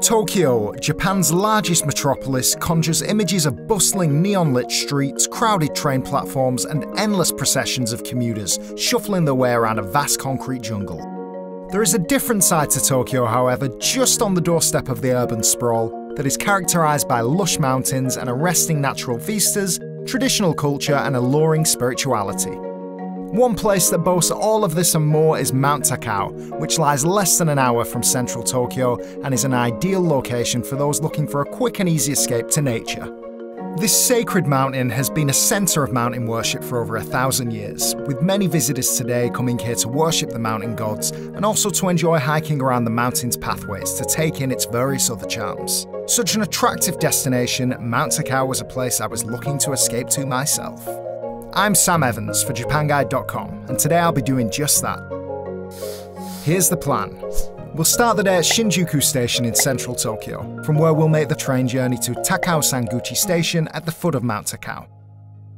Tokyo, Japan's largest metropolis, conjures images of bustling neon-lit streets, crowded train platforms, and endless processions of commuters shuffling their way around a vast concrete jungle. There is a different side to Tokyo, however, just on the doorstep of the urban sprawl, that is characterized by lush mountains and arresting natural vistas, traditional culture, and alluring spirituality. One place that boasts all of this and more is Mount Takao, which lies less than an hour from central Tokyo and is an ideal location for those looking for a quick and easy escape to nature. This sacred mountain has been a centre of mountain worship for over 1,000 years, with many visitors today coming here to worship the mountain gods and also to enjoy hiking around the mountain's pathways to take in its various other charms. Such an attractive destination, Mount Takao was a place I was looking to escape to myself. I'm Sam Evans for JapanGuide.com, and today I'll be doing just that. Here's the plan. We'll start the day at Shinjuku Station in central Tokyo, from where we'll make the train journey to Takaosanguchi Station at the foot of Mount Takao.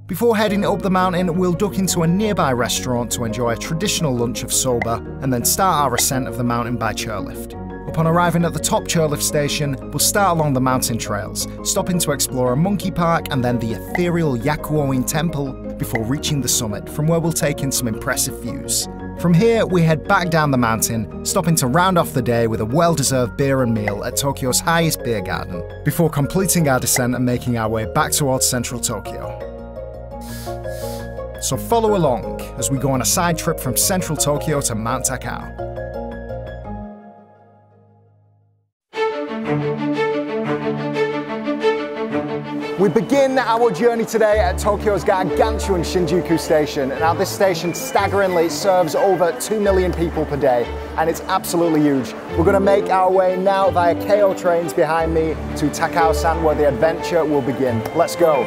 Before heading up the mountain, we'll duck into a nearby restaurant to enjoy a traditional lunch of soba, and then start our ascent of the mountain by chairlift. Upon arriving at the top chairlift station, we'll start along the mountain trails, stopping to explore a monkey park and then the ethereal Yakuoin temple before reaching the summit, from where we'll take in some impressive views. From here, we head back down the mountain, stopping to round off the day with a well-deserved beer and meal at Tokyo's highest beer garden, before completing our descent and making our way back towards central Tokyo. So follow along as we go on a side trip from central Tokyo to Mount Takao. We begin our journey today at Tokyo's gargantuan Shinjuku Station. Now this station staggeringly serves over 2 million people per day, and it's absolutely huge. We're going to make our way now via Keio trains behind me to Takaosan, where the adventure will begin. Let's go.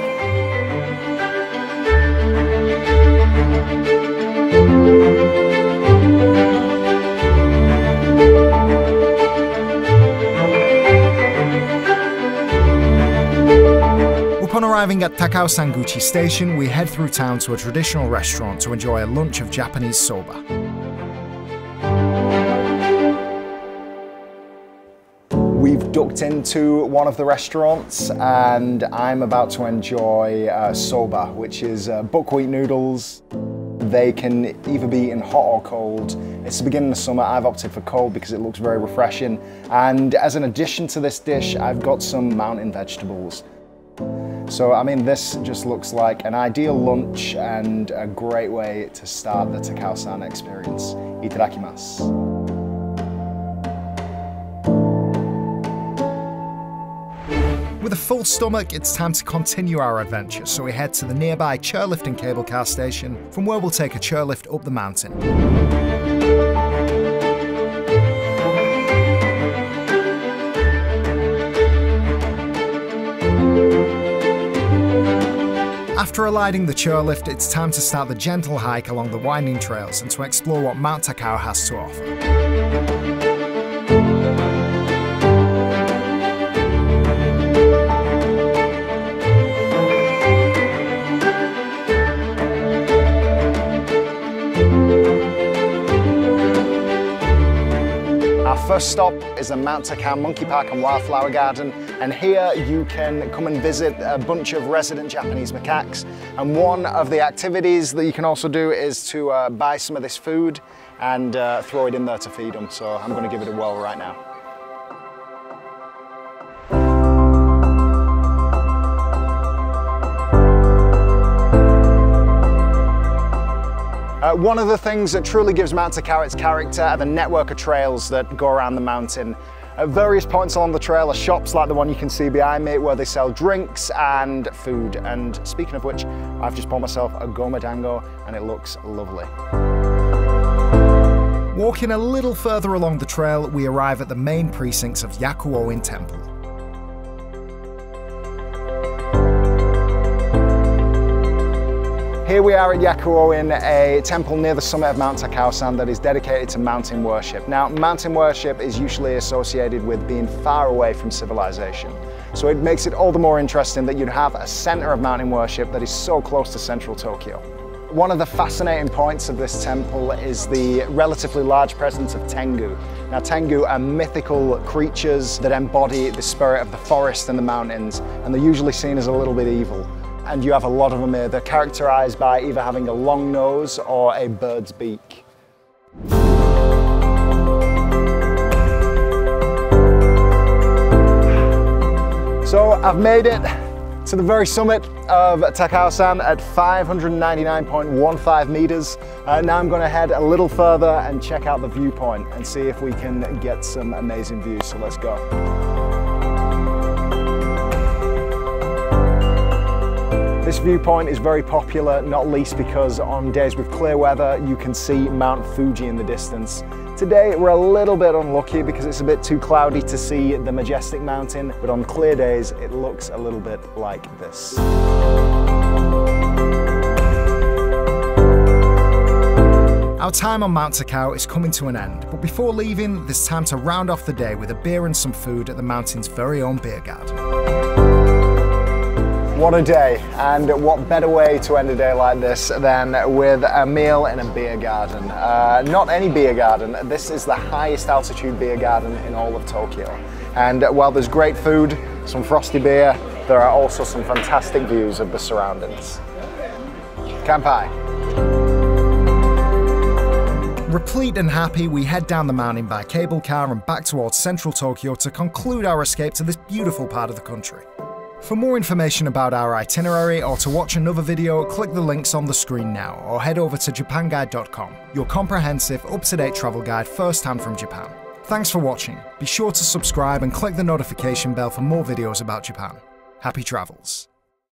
Upon arriving at Takaosanguchi Station, we head through town to a traditional restaurant to enjoy a lunch of Japanese soba. We've ducked into one of the restaurants and I'm about to enjoy soba, which is buckwheat noodles. They can either be eaten hot or cold. It's the beginning of summer. I've opted for cold because it looks very refreshing. And as an addition to this dish, I've got some mountain vegetables. So, I mean, this just looks like an ideal lunch and a great way to start the Takaosan experience. Itadakimasu. With a full stomach, it's time to continue our adventure, so we head to the nearby chairlift and cable car station, from where we'll take a chairlift up the mountain. After alighting the chairlift, it's time to start the gentle hike along the winding trails and to explore what Mount Takao has to offer. Our first stop is the Mount Takao Monkey Park and Wildflower Garden, and here you can come and visit a bunch of resident Japanese macaques. And one of the activities that you can also do is to buy some of this food and throw it in there to feed them. So I'm going to give it a whirl right now. One of the things that truly gives Mount Takao its character are the network of trails that go around the mountain. At various points along the trail are shops like the one you can see behind me, where they sell drinks and food. And speaking of which, I've just bought myself a gome dango and it looks lovely. Walking a little further along the trail, we arrive at the main precincts of Yakuoin Temple. Here we are at Yakuoin, a temple near the summit of Mount Takaosan that is dedicated to mountain worship. Now, mountain worship is usually associated with being far away from civilization. So it makes it all the more interesting that you'd have a center of mountain worship that is so close to central Tokyo. One of the fascinating points of this temple is the relatively large presence of tengu. Now, Tengu are mythical creatures that embody the spirit of the forest and the mountains, and they're usually seen as a little bit evil. And you have a lot of them here. They're characterized by either having a long nose or a bird's beak. So I've made it to the very summit of Takaosan at 599.15 meters. Now I'm going to head a little further and check out the viewpoint and see if we can get some amazing views. So let's go. This viewpoint is very popular, not least because on days with clear weather, you can see Mount Fuji in the distance. Today, we're a little bit unlucky because it's a bit too cloudy to see the majestic mountain, but on clear days, it looks a little bit like this. Our time on Mount Takao is coming to an end, but before leaving, there's time to round off the day with a beer and some food at the mountain's very own beer garden. What a day, and what better way to end a day like this than with a meal in a beer garden. Not any beer garden, this is the highest altitude beer garden in all of Tokyo. And while there's great food, some frosty beer, there are also some fantastic views of the surroundings. Kanpai. Replete and happy, we head down the mountain by cable car and back towards central Tokyo to conclude our escape to this beautiful part of the country. For more information about our itinerary or to watch another video, click the links on the screen now or head over to japanguide.com, your comprehensive, up-to-date travel guide first-hand from Japan. Thanks for watching. Be sure to subscribe and click the notification bell for more videos about Japan. Happy travels.